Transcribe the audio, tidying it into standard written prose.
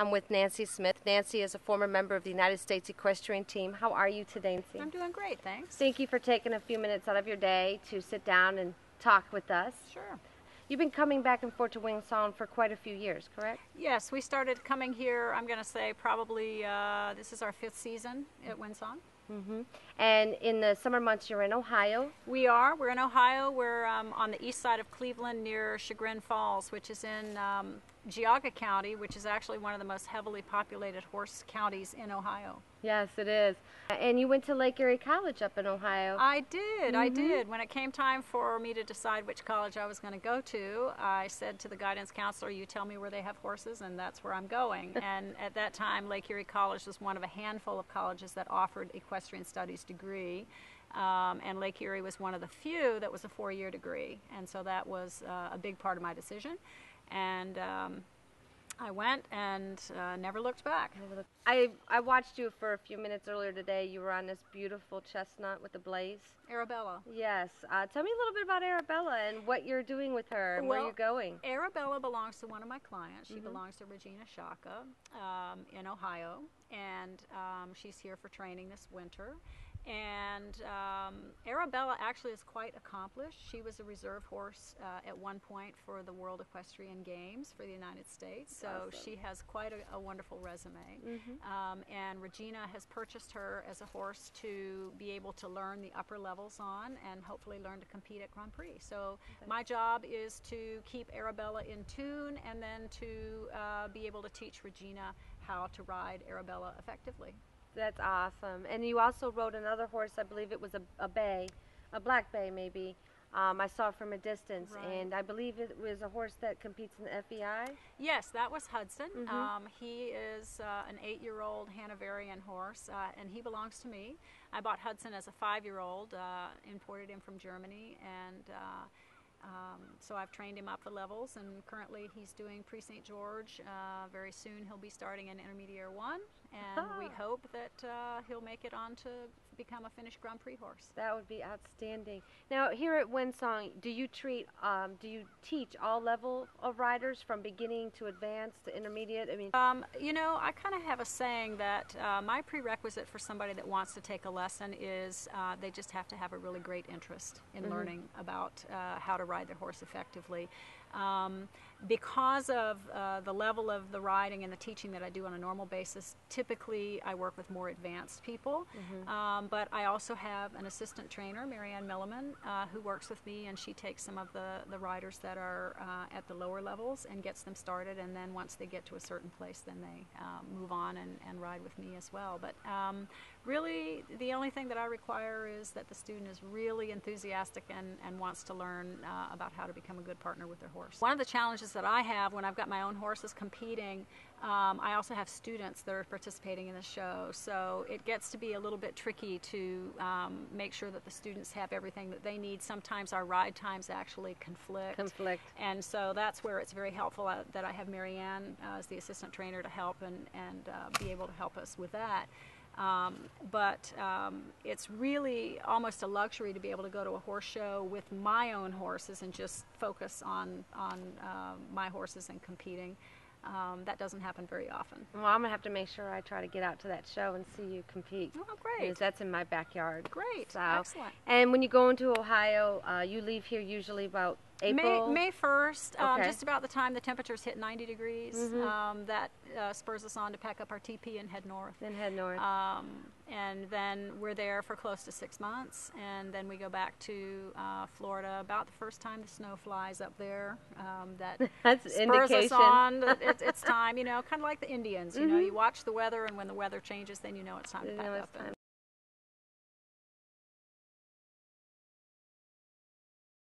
I'm with Nancy Smith. Nancy is a former member of the United States Equestrian Team. How are you today, Nancy? I'm doing great, thanks. Thank you for taking a few minutes out of your day to sit down and talk with us. Sure. You've been coming back and forth to Winsong for quite a few years, correct? Yes, we started coming here, I'm going to say probably this is our 5th season at Winsong. And in the summer months, you're in Ohio. We're in Ohio. We're on the east side of Cleveland near Chagrin Falls, which is in Geauga County, which is actually one of the most heavily populated horse counties in Ohio. Yes, it is. And you went to Lake Erie College up in Ohio. I did. When it came time for me to decide which college I was going to go to, I said to the guidance counselor, you tell me where they have horses and that's where I'm going. And at that time, Lake Erie College was one of a handful of colleges that offered equestrian studies degree. And Lake Erie was one of the few that was a 4-year degree. And so that was a big part of my decision. And I went and never looked back. I watched you for a few minutes earlier today. You were on this beautiful chestnut with the blaze. Arabella. Yes. Tell me a little bit about Arabella and what you're doing with her and where you're going. Arabella belongs to one of my clients. She belongs to Regina Shaka in Ohio, and she's here for training this winter. And Arabella actually is quite accomplished. She was a reserve horse at one point for the World Equestrian Games for the United States, so awesome. She has quite a wonderful resume. And Regina has purchased her as a horse to be able to learn the upper levels on and hopefully learn to compete at Grand Prix. So my job is to keep Arabella in tune and then to be able to teach Regina how to ride Arabella effectively. That's awesome. And you also rode another horse, I believe it was a bay, a black bay maybe. I saw from a distance, and I believe it was a horse that competes in the FEI? Yes, that was Hudson. He is an 8-year-old Hanoverian horse, and he belongs to me. I bought Hudson as a 5-year-old, imported him from Germany, and so I've trained him up the levels, and currently he's doing Pre-St. George. Very soon he'll be starting in Intermediate 1, and we hope that he'll make it on to become a finished Grand Prix horse. That would be outstanding. Now, here at Winsong, do you teach all level of riders from beginning to advanced to intermediate? I mean, you know, I kind of have a saying that my prerequisite for somebody that wants to take a lesson is they just have to have a really great interest in learning about how to ride their horse effectively. Because of the level of the riding and the teaching that I do on a normal basis, typically I work with more advanced people. But I also have an assistant trainer, Marianne Milliman, who works with me, and she takes some of the riders that are at the lower levels and gets them started, and then once they get to a certain place, then they move on and ride with me as well. But really, the only thing that I require is that the student is really enthusiastic and wants to learn about how to become a good partner with their horse. One of the challenges that I have when I've got my own horses competing, I also have students that are participating in the show, so it gets to be a little bit tricky to make sure that the students have everything that they need. Sometimes our ride times actually conflict. And so that's where it's very helpful that I have Marianne as the assistant trainer to help and be able to help us with that. But it's really almost a luxury to be able to go to a horse show with my own horses and just focus on my horses and competing. That doesn't happen very often. Well, I'm going to have to make sure I try to get out to that show and see you compete. Oh, great. Because that's in my backyard. Great. So, excellent. And when you go into Ohio, you leave here usually about April? May 1st, just about the time the temperatures hit 90 degrees. That spurs us on to pack up our TP and head north. And then we're there for close to 6 months, and then we go back to Florida about the first time the snow flies up there. That spurs us on. It's time, you know, kind of like the Indians. You know, you watch the weather, and when the weather changes, then you know it's time to pack up.